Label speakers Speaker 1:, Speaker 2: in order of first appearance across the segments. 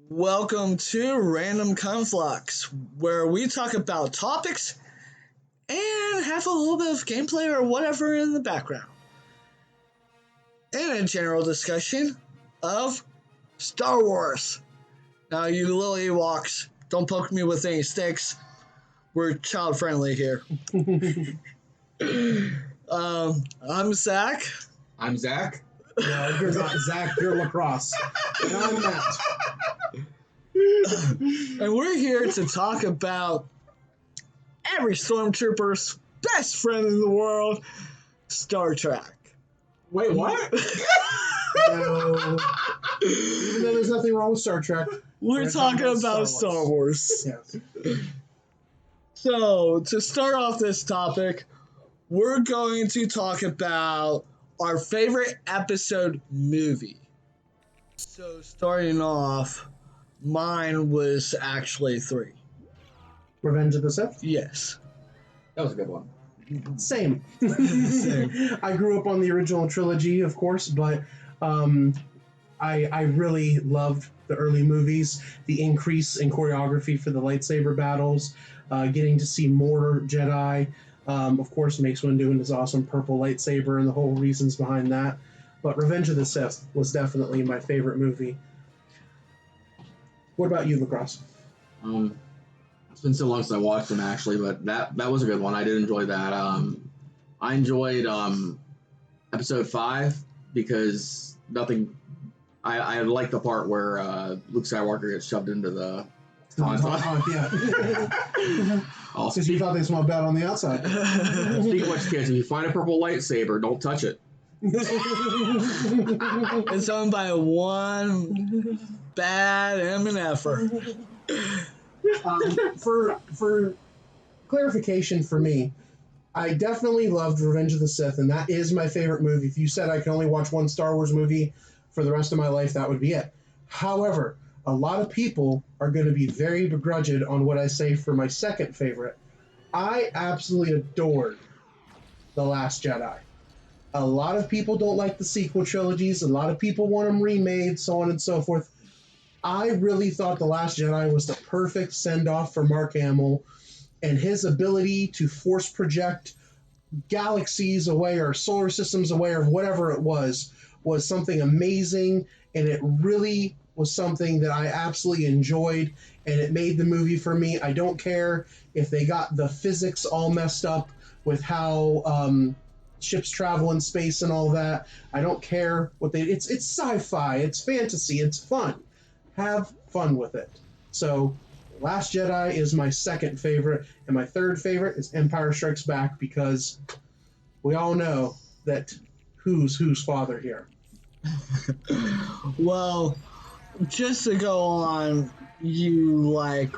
Speaker 1: Welcome to Random Conflux, where we talk about topics and have a little bit of gameplay or whatever in the background. And a general discussion of Star Wars. Now, you little Ewoks, don't poke me with any sticks. We're child friendly here. I'm Zach.
Speaker 2: I'm Zach.
Speaker 3: No, you're not Zach, you're Lacrosse. And I'm Matt.
Speaker 1: And we're here to talk about every stormtrooper's best friend in the world, Star Trek.
Speaker 3: Wait, what? No. Even though there's nothing wrong with Star Trek.
Speaker 1: We're talking about Star Wars.
Speaker 3: Yes.
Speaker 1: So, to start off this topic, we're going to talk about our favorite episode movie. So, starting off, mine was actually 3.
Speaker 3: Revenge of the Sith?
Speaker 1: Yes.
Speaker 2: That was a good one.
Speaker 3: Same.
Speaker 1: Same.
Speaker 3: I grew up on the original trilogy, of course, but I really loved the early movies, the increase in choreography for the lightsaber battles, getting to see more Jedi. Of course, Mace Windu doing his awesome purple lightsaber and the whole reasons behind that. But Revenge of the Sith was definitely my favorite movie. What about you, Lacrosse?
Speaker 2: It's been so long since I watched them actually, but that was a good one. I did enjoy that. I enjoyed episode 5 because nothing. I like the part where Luke Skywalker gets shoved into the tauntaun.
Speaker 3: Yeah.
Speaker 2: Also,
Speaker 3: You thought they smelled bad on the outside.
Speaker 2: speaking of which, kids, if you find a purple lightsaber, don't touch it.
Speaker 1: It's owned by one bad MNF'er.
Speaker 3: For clarification for me, I definitely loved Revenge of the Sith, and that is my favorite movie. If you said I could only watch one Star Wars movie for the rest of my life, that would be it. However, a lot of people are going to be very begrudged on what I say for my second favorite. I absolutely adored The Last Jedi. A lot of people don't like the sequel trilogies. A lot of people want them remade, so on and so forth. I really thought The Last Jedi was the perfect send-off for Mark Hamill, and his ability to force project galaxies away or solar systems away or whatever it was something amazing, and it really was something that I absolutely enjoyed, and it made the movie for me. I don't care if they got the physics all messed up with how ships travel in space and all that. I don't care what it's sci-fi, it's fantasy, it's fun. Have fun with it. So, Last Jedi is my second favorite, and my third favorite is Empire Strikes Back because we all know that who's father here.
Speaker 1: Well, just to go on, you like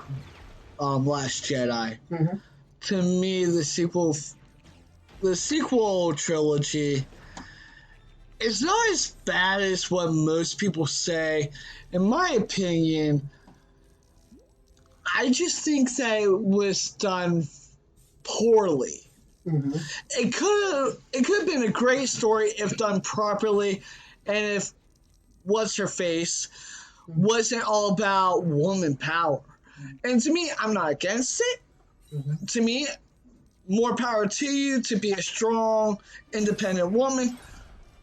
Speaker 1: Last Jedi.
Speaker 3: Mm-hmm.
Speaker 1: To me, the sequel trilogy is not as bad as what most people say. In my opinion, I just think that it was done poorly.
Speaker 3: Mm-hmm.
Speaker 1: It could have been a great story if done properly, and if what's her face wasn't all about woman power. And to me, I'm not against it.
Speaker 3: Mm-hmm.
Speaker 1: To me, more power to you to be a strong, independent woman,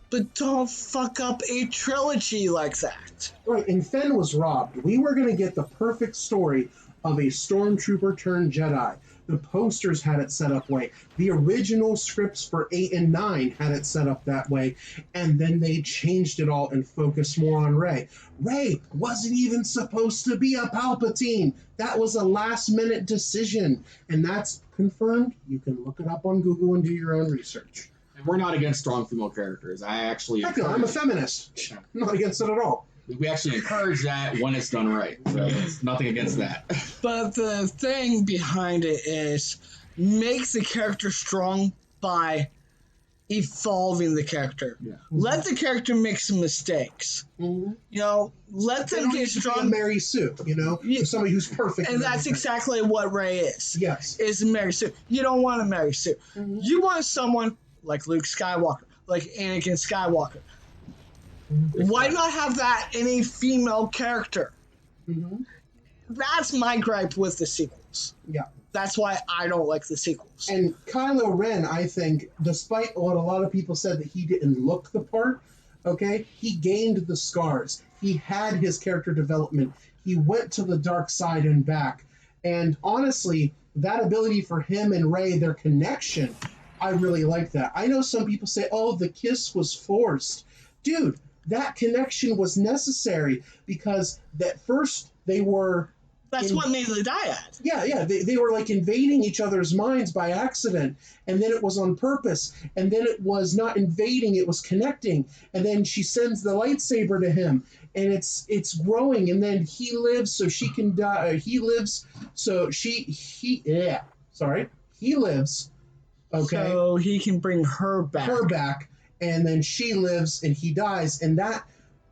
Speaker 1: but don't fuck up a trilogy like that.
Speaker 3: Right, and Fenn was robbed. We were going to get the perfect story of a stormtrooper turned Jedi. The posters had it set up way. The original scripts for 8 and 9 had it set up that way, and then they changed it all and focused more on Rey. Rey wasn't even supposed to be a Palpatine. That was a last-minute decision, and that's confirmed. You can look it up on Google and do your own research.
Speaker 2: And we're not against strong female characters. I'm
Speaker 3: a feminist. I'm not against it at all.
Speaker 2: We actually encourage that when it's done right. So it's nothing against that.
Speaker 1: But the thing behind it is make the character strong by evolving the character.
Speaker 2: Yeah.
Speaker 1: Let the character make some mistakes.
Speaker 3: Mm-hmm.
Speaker 1: You know, let them get strong.
Speaker 3: Mary Sue, somebody who's perfect.
Speaker 1: And that's exactly what Rey is.
Speaker 3: Yes.
Speaker 1: Is Mary Sue. You don't want a Mary Sue.
Speaker 3: Mm-hmm.
Speaker 1: You want someone like Luke Skywalker, like Anakin Skywalker. Why not have that in a female character?
Speaker 3: Mm-hmm.
Speaker 1: That's my gripe with the sequels.
Speaker 3: Yeah.
Speaker 1: That's why I don't like the sequels.
Speaker 3: And Kylo Ren, I think, despite what a lot of people said that he didn't look the part, okay, he gained the scars. He had his character development. He went to the dark side and back. And honestly, that ability for him and Rey, their connection, I really like that. I know some people say, oh, the kiss was forced. Dude, that connection was necessary because at first they were
Speaker 1: That's what made the dyad.
Speaker 3: yeah, they were like invading each other's minds by accident, and then it was on purpose, and then it was not invading, it was connecting, and then she sends the lightsaber to him, and it's growing, and then he lives so she can die. He lives so he lives, okay,
Speaker 1: So he can bring her back.
Speaker 3: and then she lives and he dies, and that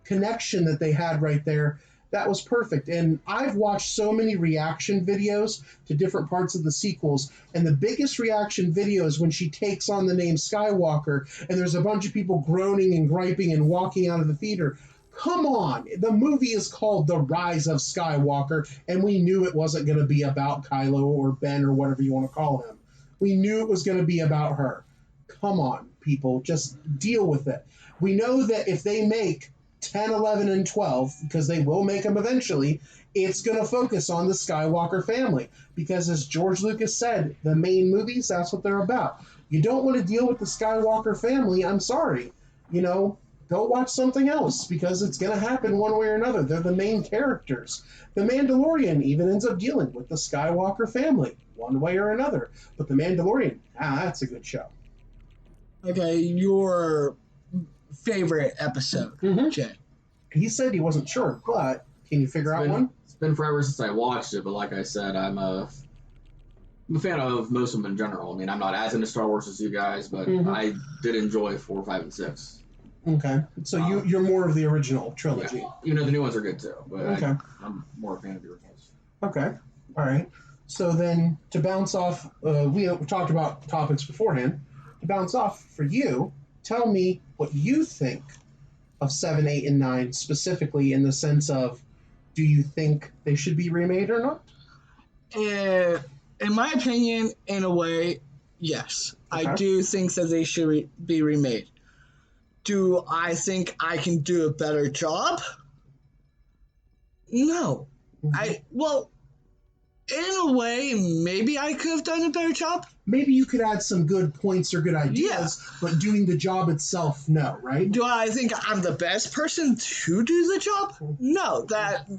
Speaker 3: connection that they had right there, that was perfect. And I've watched so many reaction videos to different parts of the sequels, and the biggest reaction video is when she takes on the name Skywalker, and there's a bunch of people groaning and griping and walking out of the theater. Come on, the movie is called The Rise of Skywalker, and we knew it wasn't going to be about Kylo or Ben or whatever you want to call him. We knew it was going to be about her. Come on, people, just deal with it. We know that if they make 10, 11, and 12, because they will make them eventually, it's going to focus on the Skywalker family. Because as George Lucas said, the main movies, that's what they're about. You don't want to deal with the Skywalker family, I'm sorry. Go watch something else, because it's going to happen one way or another. They're the main characters. The Mandalorian even ends up dealing with the Skywalker family, one way or another. But The Mandalorian, that's a good show.
Speaker 1: Okay, your favorite episode, Jay?
Speaker 3: He said he wasn't sure, but can you figure out one?
Speaker 2: It's been forever since I watched it, but like I said, I'm a fan of most of them in general. I mean, I'm not as into Star Wars as you guys, but I did enjoy 4, 5, and 6.
Speaker 3: Okay, so you're more of the original trilogy.
Speaker 2: Yeah. Even though the new ones are good too, but
Speaker 3: okay.
Speaker 2: I'm more a fan of the originals.
Speaker 3: Okay, all right. So then to bounce off, we talked about topics beforehand. To bounce off for you, tell me what you think of 7, 8, and 9 specifically in the sense of, do you think they should be remade or not?
Speaker 1: In my opinion, in a way, yes.
Speaker 3: Okay.
Speaker 1: I do think that they should be remade. Do I think I can do a better job? No. In a way, maybe I could have done a better job.
Speaker 3: Maybe you could add some good points or good ideas, but doing the job itself, no, right?
Speaker 1: Do I think I'm the best person to do the job? No,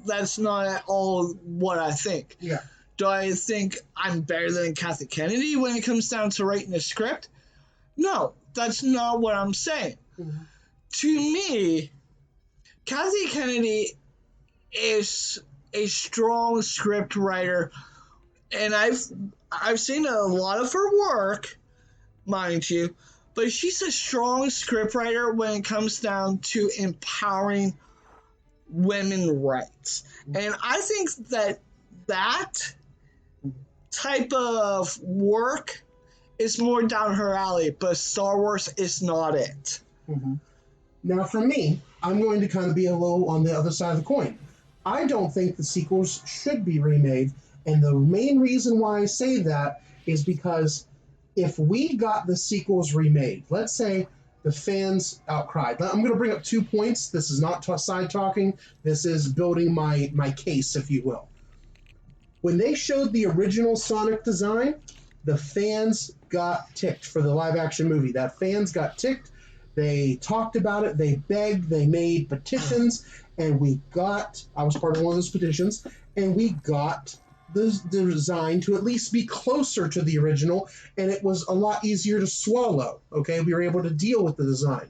Speaker 1: that's not at all what I think.
Speaker 3: Yeah.
Speaker 1: Do I think I'm better than Kathy Kennedy when it comes down to writing a script? No, that's not what I'm saying.
Speaker 3: Mm-hmm.
Speaker 1: To me, Kathy Kennedy is a strong script writer, and I've seen a lot of her work, mind you, but she's a strong script writer when it comes down to empowering women's rights. And I think that type of work is more down her alley, but Star Wars is not it.
Speaker 3: Mm-hmm. Now, for me, I'm going to kind of be a little on the other side of the coin. I don't think the sequels should be remade, and the main reason why I say that is because if we got the sequels remade, let's say the fans outcried. I'm going to bring up 2 points. This is not side talking. This is building my case, if you will. When they showed the original Sonic design, the fans got ticked for the live action movie. That fans got ticked. They talked about it. They begged. They made petitions. And I was part of one of those petitions, and we got the design to at least be closer to the original, and it was a lot easier to swallow, okay? We were able to deal with the design.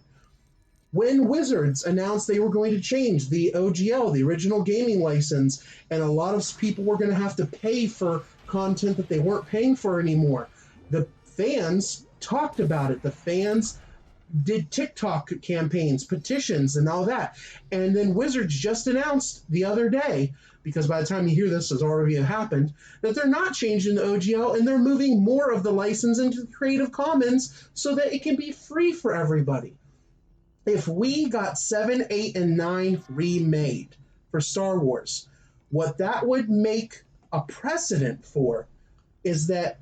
Speaker 3: When Wizards announced they were going to change the OGL, the original gaming license, and a lot of people were going to have to pay for content that they weren't paying for anymore, the fans talked about it. The fans did TikTok campaigns, petitions, and all that. And then Wizards just announced the other day, because by the time you hear this, it's already happened, that they're not changing the OGL and they're moving more of the license into Creative Commons so that it can be free for everybody. If we got 7, 8, and 9 remade for Star Wars, What that would make a precedent for is that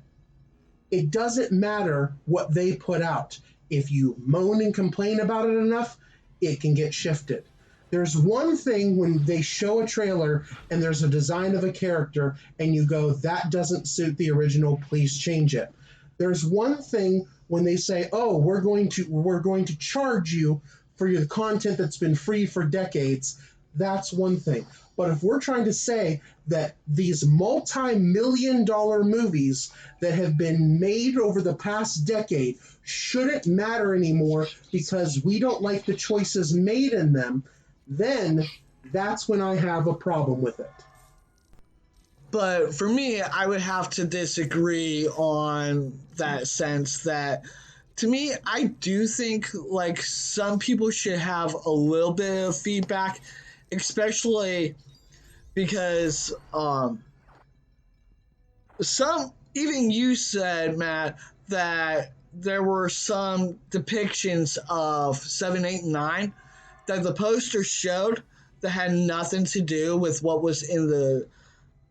Speaker 3: it doesn't matter what they put out. If you moan and complain about it enough, it can get shifted. There's one thing when they show a trailer and there's a design of a character and you go, that doesn't suit the original, please change it. There's one thing when they say, oh, we're going to charge you for your content that's been free for decades. That's one thing. But if we're trying to say that these multi-million-dollar movies that have been made over the past decade shouldn't matter anymore because we don't like the choices made in them, then that's when I have a problem with it.
Speaker 1: But for me, I would have to disagree on that sense that, to me, I do think like some people should have a little bit of feedback, especially because some, even you said, Matt, that there were some depictions of 7, 8, and 9 that the poster showed that had nothing to do with what was in the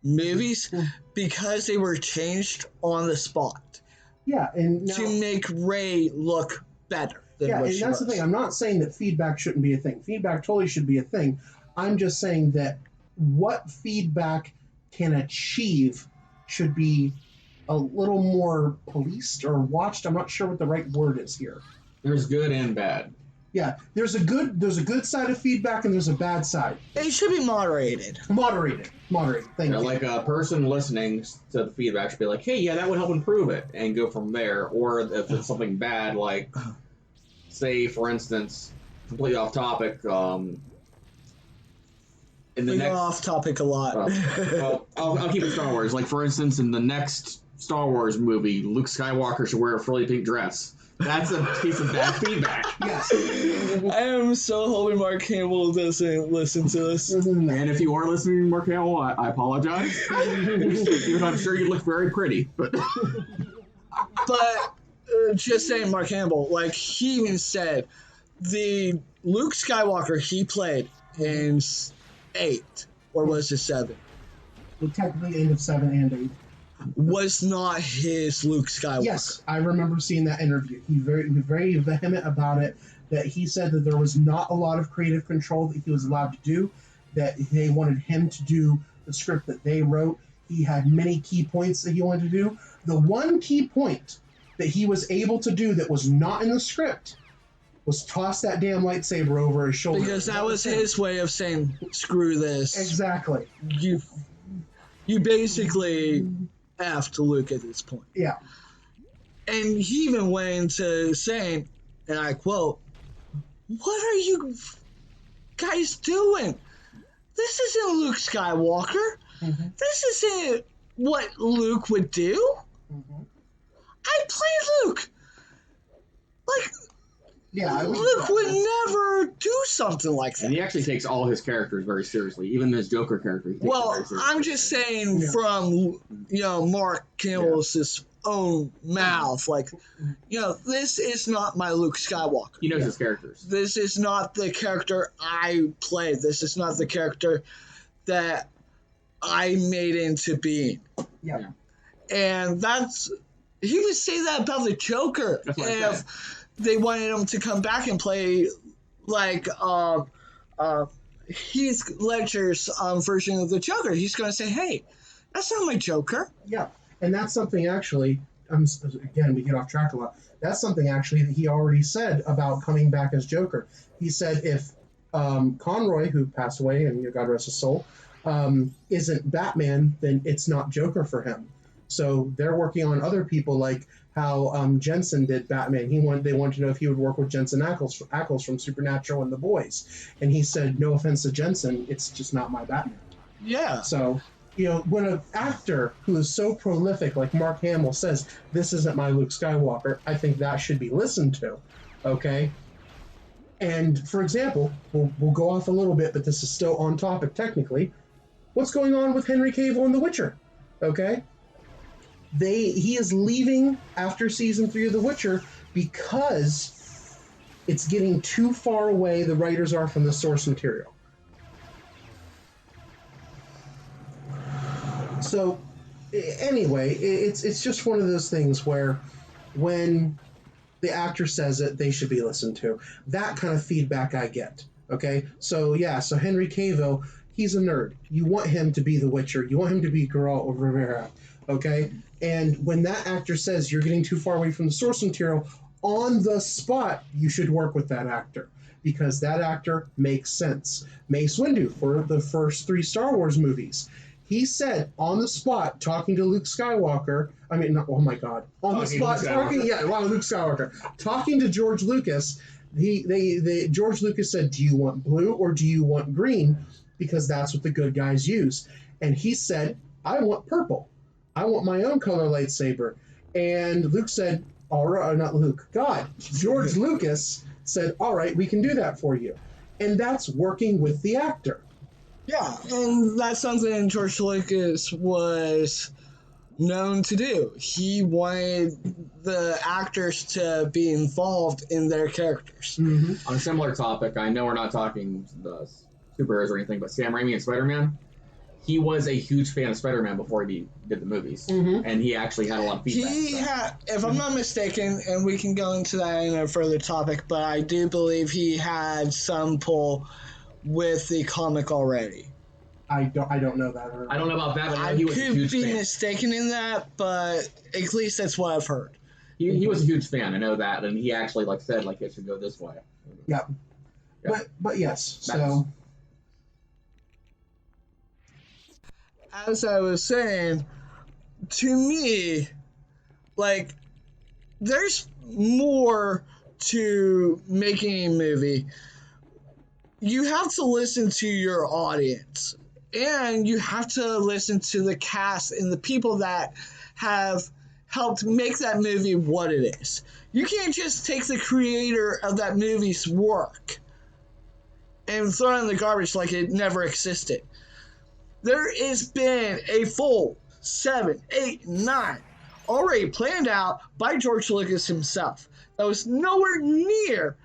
Speaker 1: movies because they were changed on the spot.
Speaker 3: Yeah, and now,
Speaker 1: to make Rey look better than
Speaker 3: yeah,
Speaker 1: what
Speaker 3: and
Speaker 1: she
Speaker 3: that's
Speaker 1: was.
Speaker 3: the thing. I'm not saying that feedback shouldn't be a thing. Feedback totally should be a thing. I'm just saying that what feedback can achieve should be a little more policed or watched. I'm not sure what the right word is here.
Speaker 2: There's good and bad.
Speaker 3: Yeah, there's a good side of feedback and there's a bad side.
Speaker 1: It should be moderated.
Speaker 3: Moderated. Thank you.
Speaker 2: Like a person listening to the feedback should be like, hey, yeah, that would help improve it, and go from there. Or if it's something bad, like, say, for instance, completely off topic, in the
Speaker 1: We
Speaker 2: next...
Speaker 1: go off topic a lot.
Speaker 2: Well, I'll keep it Star Wars. Like, for instance, in the next Star Wars movie, Luke Skywalker should wear a frilly pink dress. That's a piece of bad feedback.
Speaker 3: Yes.
Speaker 1: I am so hoping Mark Hamill doesn't listen to this.
Speaker 2: And if you are listening, Mark Hamill, I apologize. Even I'm sure you look very pretty. But
Speaker 1: Just saying, Mark Hamill, like, he even said the Luke Skywalker he played in 8, or was it 7?
Speaker 3: Well, technically, end of 7 and 8.
Speaker 1: Was not his Luke Skywalker.
Speaker 3: Yes, I remember seeing that interview. He was very vehement about it, that he said that there was not a lot of creative control that he was allowed to do, that they wanted him to do the script that they wrote. He had many key points that he wanted to do. The one key point that he was able to do that was not in the script was toss that damn lightsaber over his shoulder.
Speaker 1: Because that was his way of saying, screw this.
Speaker 3: Exactly.
Speaker 1: You basically effed Luke at this point.
Speaker 3: Yeah.
Speaker 1: And he even went into saying, and I quote, "What are you guys doing? This isn't Luke Skywalker.
Speaker 3: Mm-hmm.
Speaker 1: This isn't what Luke would do.
Speaker 3: Mm-hmm.
Speaker 1: I play Luke. Like,
Speaker 3: Yeah,
Speaker 1: Luke would never do something like that."
Speaker 2: and he actually takes all his characters very seriously, even his Joker character. He takes it
Speaker 1: Well,
Speaker 2: very seriously.
Speaker 1: I'm just saying from, Mark Hamill's own mouth, like, this is not my Luke Skywalker.
Speaker 2: He knows his characters.
Speaker 1: This is not the character I played. This is not the character that I made into being.
Speaker 3: Yeah.
Speaker 1: And he would say that about the Joker.
Speaker 2: That's what I
Speaker 1: If
Speaker 2: said.
Speaker 1: they wanted him to come back and play like Heath Ledger's version of the Joker, he's going to say, "Hey, that's not my Joker."
Speaker 3: Yeah, and that's something actually, again, we get off track a lot. That's something actually that he already said about coming back as Joker. He said if Conroy, who passed away, and God rest his soul, isn't Batman, then it's not Joker for him. So they're working on other people, like how Jensen did Batman. They wanted to know if he would work with Jensen Ackles from Supernatural and The Boys. And he said, no offense to Jensen, it's just not my Batman.
Speaker 1: Yeah.
Speaker 3: So, when an actor who is so prolific, like Mark Hamill, says, this isn't my Luke Skywalker, I think that should be listened to. Okay? And, for example, we'll go off a little bit, but this is still on topic technically. What's going on with Henry Cavill and The Witcher? Okay? He is leaving after season 3 of The Witcher because it's getting too far away, the writers are, from the source material. So, anyway, it's just one of those things where when the actor says it, they should be listened to. That kind of feedback I get. Okay, so yeah, so Henry Cavill, he's a nerd. You want him to be the Witcher. You want him to be Geralt of Rivera. Okay, and when that actor says you're getting too far away from the source material, on the spot, you should work with that actor because that actor makes sense. Mace Windu for the first 3 Star Wars movies. He said on the spot, talking to Luke Skywalker. I mean, not, oh my God, on the spot, talking. Yeah, wow, Luke Skywalker talking to George Lucas. George Lucas said, "Do you want blue or do you want green?" Because that's what the good guys use. And he said, "I want purple. I want my own color lightsaber." And Luke said, "All right," not Luke. God, George Lucas said, "All right, we can do that for you." And that's working with the actor.
Speaker 1: Yeah, and that's something George Lucas was known to do. He wanted the actors to be involved in their characters.
Speaker 3: Mm-hmm.
Speaker 2: On a similar topic, I know we're not talking the superheroes or anything, but Sam Raimi and Spider-Man, he was a huge fan of Spider-Man before he did the movies, and he actually had a lot of feedback.
Speaker 1: He had, if I'm not mistaken, and we can go into that in a further topic, but I do believe he had some pull with the comic already.
Speaker 3: I don't know that.
Speaker 2: I don't know about that, but
Speaker 1: I
Speaker 2: he was a
Speaker 1: could
Speaker 2: huge
Speaker 1: be
Speaker 2: fan.
Speaker 1: mistaken in that, but at least that's what I've heard.
Speaker 2: He was a huge fan. I know that, and he actually said it should go this way.
Speaker 3: Yeah. But yes. So
Speaker 1: as I was saying, to me, there's more to making a movie. You have to listen to your audience, and you have to listen to the cast and the people that have helped make that movie what it is. You can't just take the creator of that movie's work and throw it in the garbage like it never existed. There has been a full 7, 8, 9 already planned out by George Lucas himself. That was nowhere near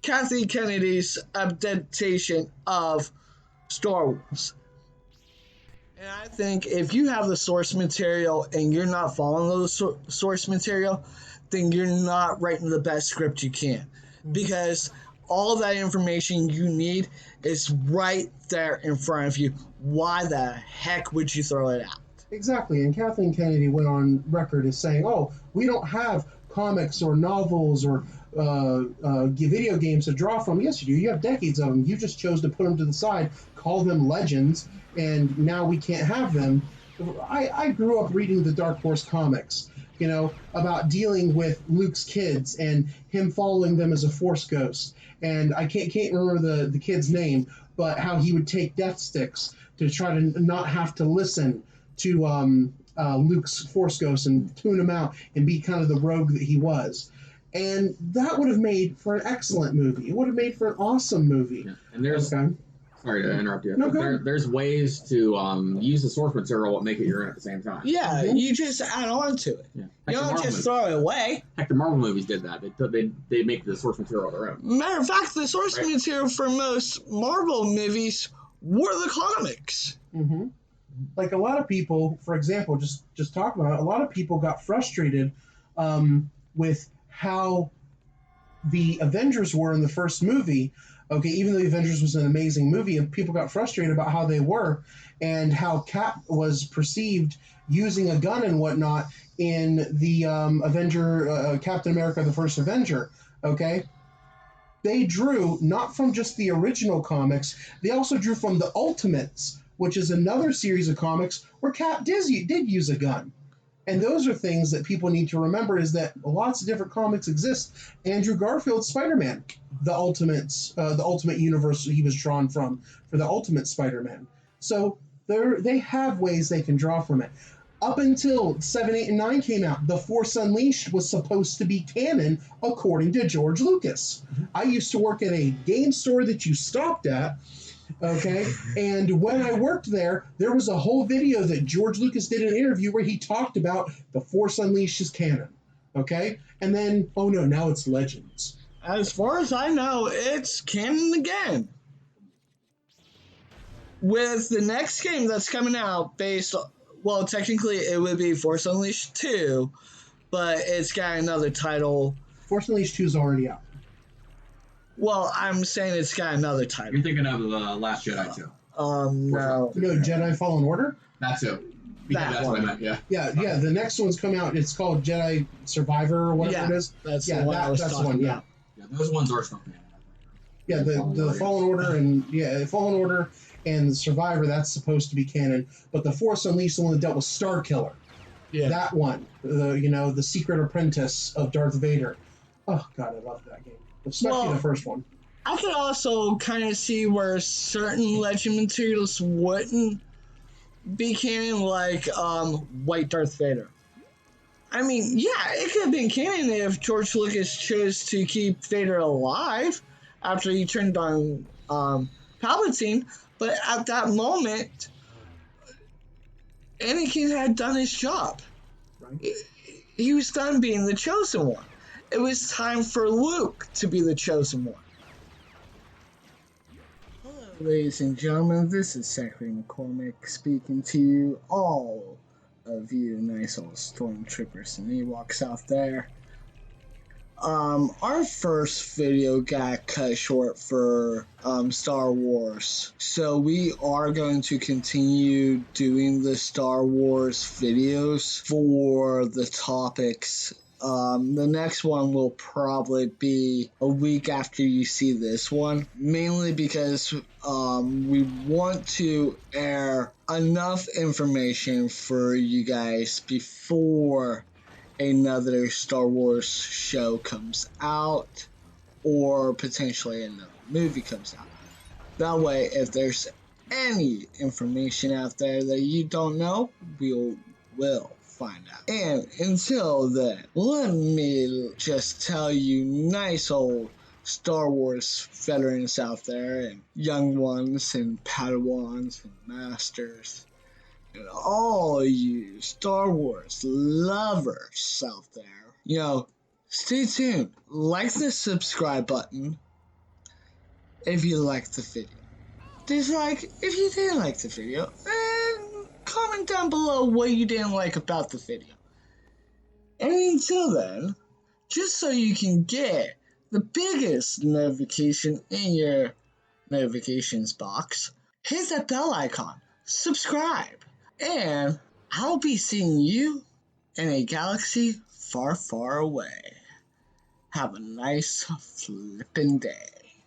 Speaker 1: Kathleen Kennedy's adaptation of Star Wars. And I think if you have the source material and you're not following the source material, then you're not writing the best script you can. Because all that information you need is right there in front of you. Why the heck would you throw it out?
Speaker 3: Exactly. And Kathleen Kennedy went on record as saying, "Oh, we don't have comics or novels or video games to draw from." Yes, you do. You have decades of them. You just chose to put them to the side, call them legends, and now we can't have them. I grew up reading the Dark Horse comics, about dealing with Luke's kids and him following them as a Force ghost. And I can't remember the kid's name, but how he would take death sticks to try to not have to listen to Luke's Force ghost and tune him out and be kind of the rogue that he was. And that would have made for an excellent movie. It would have made for an awesome movie.
Speaker 2: Yeah. And there's sorry to interrupt you.
Speaker 3: No,
Speaker 2: there's ways to use the source material but make it your own at the same time.
Speaker 1: Yeah, you just add on to it.
Speaker 2: Yeah.
Speaker 1: You don't just throw it away.
Speaker 2: Heck, the Marvel movies did that. They make the source material their own.
Speaker 1: Matter of fact, the source material for most Marvel movies were the comics.
Speaker 3: Mm-hmm. Like a lot of people, for example, just talk about it, a lot of people got frustrated with how the Avengers were in the first movie. Okay, even though the Avengers was an amazing movie, and people got frustrated about how they were and how Cap was perceived using a gun and whatnot in the Captain America, the First Avenger. Okay, they drew not from just the original comics, they also drew from the Ultimates, which is another series of comics where Cap did use a gun. And those are things that people need to remember, is that lots of different comics exist. Andrew Garfield's Spider-Man, the ultimate universe he was drawn from for the Ultimate Spider-Man. So they have ways they can draw from it. Up until 7, 8, and 9 came out, The Force Unleashed was supposed to be canon, according to George Lucas. Mm-hmm. I used to work at a game store that you stopped at, okay? And when I worked there was a whole video that George Lucas did an interview where he talked about The Force Unleashed is canon, okay? And then, oh no, now it's Legends.
Speaker 1: As far as I know, it's canon again. With the next game that's coming out based well, technically it would be Force Unleashed 2, but it's got another title.
Speaker 3: Force Unleashed 2 is already out.
Speaker 1: Well, I'm saying it's got another title.
Speaker 2: You're thinking of the Last Jedi too.
Speaker 1: No.
Speaker 3: No, Jedi Fallen Order?
Speaker 2: That too.
Speaker 1: That
Speaker 2: That's
Speaker 1: one.
Speaker 2: what I meant. Yeah.
Speaker 3: Yeah. The next one's come out. It's called Jedi Survivor or whatever it is.
Speaker 1: That's
Speaker 3: Yeah,
Speaker 1: the one I was
Speaker 3: that's the
Speaker 1: talking
Speaker 3: one.
Speaker 1: about.
Speaker 3: Yeah.
Speaker 2: Yeah, those ones are something.
Speaker 3: Yeah, the Fallen Order and Fallen Order and Survivor, that's supposed to be canon. But the Force Unleashed, the one that dealt with Star Killer,
Speaker 1: Yeah.
Speaker 3: that one, the Secret Apprentice of Darth Vader. Oh God, I love that game, especially the first one.
Speaker 1: I could also kind of see where certain legend materials wouldn't be canon, like White Darth Vader. I mean, yeah, it could have been canon if George Lucas chose to keep Vader alive after he turned on Palpatine, but at that moment, Anakin had done his job.
Speaker 3: Right.
Speaker 1: He was done being the chosen one. It was time for Luke to be the chosen one. Hello, ladies and gentlemen, this is Zachary McCormick speaking to you, all of you nice old stormtroopers and Ewoks out there. Our first video got cut short for Star Wars, so we are going to continue doing the Star Wars videos for the topics. The next one will probably be a week after you see this one, mainly because we want to air enough information for you guys before another Star Wars show comes out, or potentially another movie comes out. That way, if there's any information out there that you don't know, will find out. And until then, let me just tell you, nice old Star Wars veterans out there, and young ones, and Padawans, and Masters, and all you Star Wars lovers out there, stay tuned. Like the subscribe button if you liked the video. Dislike if you didn't like the video. And comment down below what you didn't like about the video. And until then, just so you can get the biggest notification in your notifications box, hit that bell icon. Subscribe. And I'll be seeing you in a galaxy far, far away. Have a nice flippin' day.